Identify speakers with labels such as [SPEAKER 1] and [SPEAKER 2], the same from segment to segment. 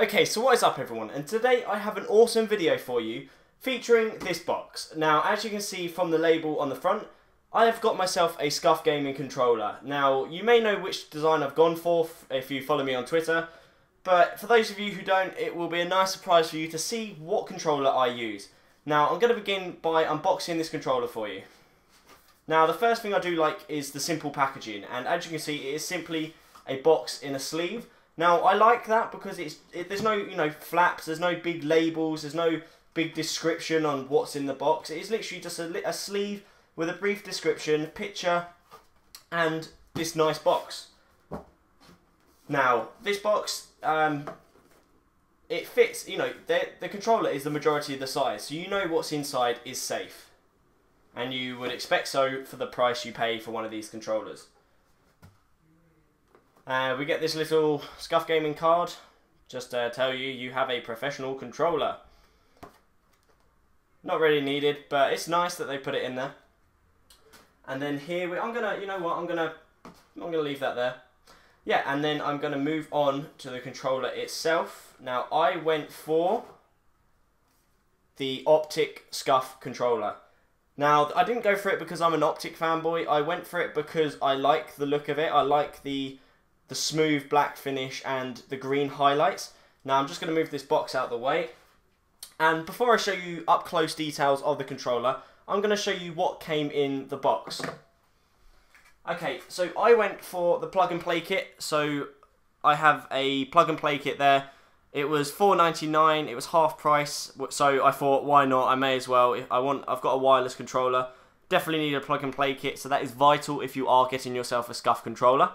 [SPEAKER 1] Okay, so what is up everyone, and today I have an awesome video for you featuring this box. Now, as you can see from the label on the front, I have got myself a Scuf gaming controller. Now, you may know which design I've gone for if you follow me on Twitter, but for those of you who don't, it will be a nice surprise for you to see what controller I use. Now, I'm going to begin by unboxing this controller for you. Now, the first thing I do like is the simple packaging, and as you can see, it is simply a box in a sleeve. Now, I like that because there's no flaps, there's no big labels, there's no big description on what's in the box. It is literally just a sleeve with a brief description, picture, and this nice box. Now, this box, it fits, the controller is the majority of the size, so you know what's inside is safe. And you would expect so for the price you pay for one of these controllers. We get this little Scuf gaming card, just to tell you have a professional controller. Not really needed, but it's nice that they put it in there. And then here I'm gonna leave that there. Yeah, and then I'm gonna move on to the controller itself. Now I went for the OpTic Scuf controller. Now I didn't go for it because I'm an OpTic fanboy. I went for it because I like the look of it. I like the smooth black finish and the green highlights. Now I'm just going to move this box out of the way. And before I show you up close details of the controller, I'm going to show you what came in the box. Okay, so I went for the plug and play kit. So I have a plug and play kit there. It was $4.99, it was half price. So I thought, why not? I may as well. I've got a wireless controller. Definitely need a plug and play kit, so that is vital if you are getting yourself a Scuf controller.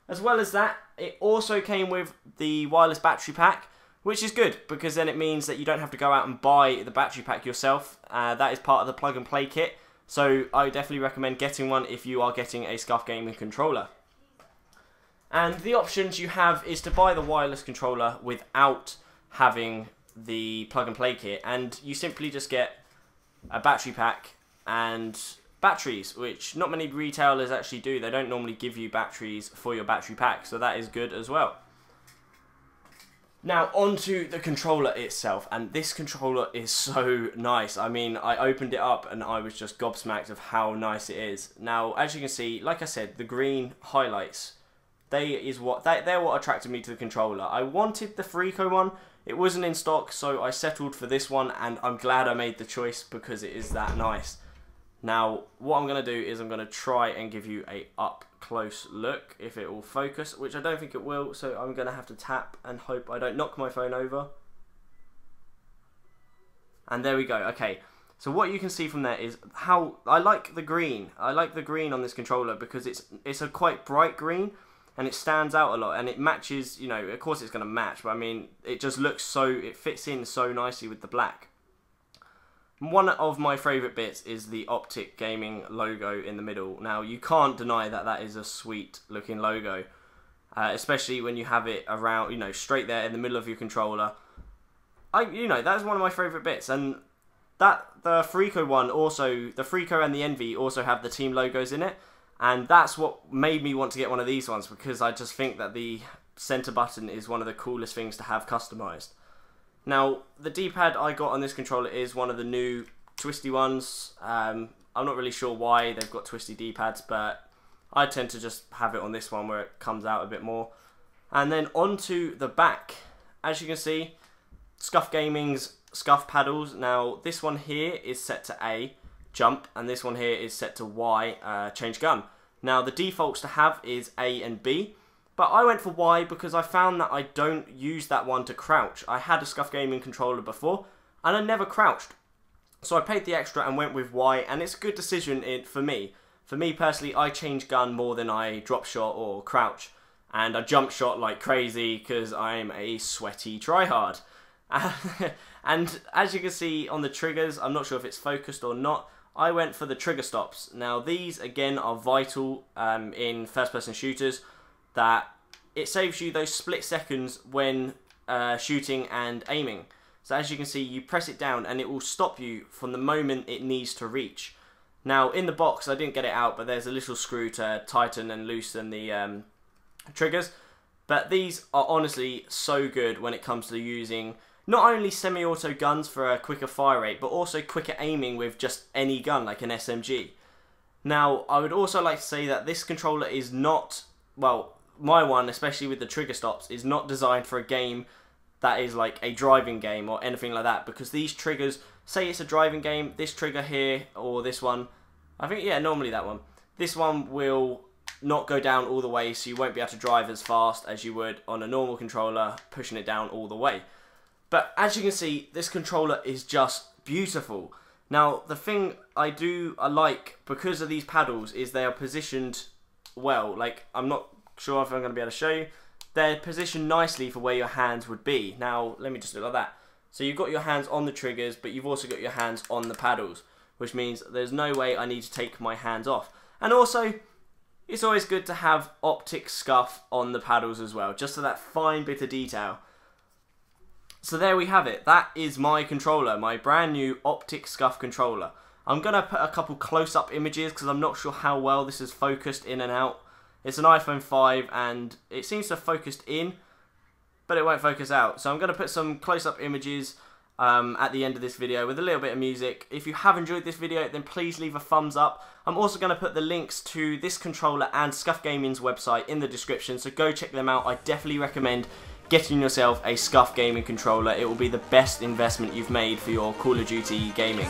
[SPEAKER 1] As well as that, it also came with the wireless battery pack, which is good because then it means that you don't have to go out and buy the battery pack yourself. That is part of the plug and play kit, so I definitely recommend getting one if you are getting a Scuf gaming controller. And the options you have is to buy the wireless controller without having the plug and play kit, and you simply just get a battery pack and batteries, which not many retailers actually do. They don't normally give you batteries for your battery pack, so that is good as well. Now onto the controller itself, and this controller is so nice. I mean, I opened it up and I was just gobsmacked of how nice it is. Now, as you can see, like I said, the green highlights, they're what attracted me to the controller. I wanted the Frico one. It wasn't in stock, so I settled for this one, and I'm glad I made the choice because it is that nice. Now, what I'm going to do is I'm going to try and give you a up-close look, if it will focus, which I don't think it will, so I'm going to have to tap and hope I don't knock my phone over. And there we go. Okay, so what you can see from there is how I like the green. I like the green on this controller because it's a quite bright green, and it stands out a lot, and it matches, of course it's going to match, but I mean, it just looks it fits in so nicely with the black. One of my favourite bits is the OpTic Gaming logo in the middle. Now, you can't deny that that is a sweet looking logo, especially when you have it around, straight there in the middle of your controller. That's one of my favourite bits, and the Frico one also, the Frico and the Envy also have the team logos in it, and that's what made me want to get one of these ones, because I just think that the centre button is one of the coolest things to have customised. Now, the D-pad I got on this controller is one of the new twisty ones. I'm not really sure why they've got twisty D-pads, but I tend to just have it on this one where it comes out a bit more. And then onto the back. As you can see, Scuf Gaming's Scuf paddles. Now, this one here is set to A, jump, and this one here is set to Y, change gun. Now, the defaults to have is A and B. But I went for Y because I found that I don't use that one to crouch. I had a Scuf Gaming controller before, and I never crouched. So I paid the extra and went with Y, and it's a good decision for me. For me personally, I change gun more than I drop shot or crouch. And I jump shot like crazy because I'm a sweaty tryhard. And as you can see on the triggers, I'm not sure if it's focused or not, I went for the trigger stops. Now these, again, are vital in first-person shooters. That it saves you those split seconds when shooting and aiming. So as you can see, you press it down and it will stop you from the moment it needs to reach. Now in the box, I didn't get it out, but there's a little screw to tighten and loosen the triggers. But these are honestly so good when it comes to using not only semi-auto guns for a quicker fire rate, but also quicker aiming with just any gun like an SMG. Now, I would also like to say that this controller is not, well, my one, especially with the trigger stops, is not designed for a game that is like a driving game or anything like that, because these triggers, say it's a driving game, this trigger here, or this one, I think, yeah, normally that one, this one will not go down all the way, so you won't be able to drive as fast as you would on a normal controller, pushing it down all the way. But as you can see, this controller is just beautiful. Now, the thing I like, because of these paddles, is they are positioned well. Like, I'm not sure if I'm going to be able to show you. They're positioned nicely for where your hands would be. Now, let me just do it like that. So you've got your hands on the triggers, but you've also got your hands on the paddles, which means there's no way I need to take my hands off. And also, it's always good to have OpTic Scuf on the paddles as well, just for that fine bit of detail. So there we have it. That is my controller, my brand new OpTic Scuf controller. I'm going to put a couple close-up images because I'm not sure how well this is focused in and out. It's an iPhone 5 and it seems to have focused in, but it won't focus out. So I'm going to put some close-up images at the end of this video with a little bit of music. If you have enjoyed this video, then please leave a thumbs up. I'm also going to put the links to this controller and Scuf Gaming's website in the description, so go check them out. I definitely recommend getting yourself a Scuf Gaming controller. It will be the best investment you've made for your Call of Duty gaming.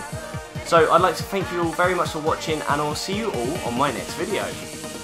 [SPEAKER 1] So I'd like to thank you all very much for watching, and I'll see you all on my next video.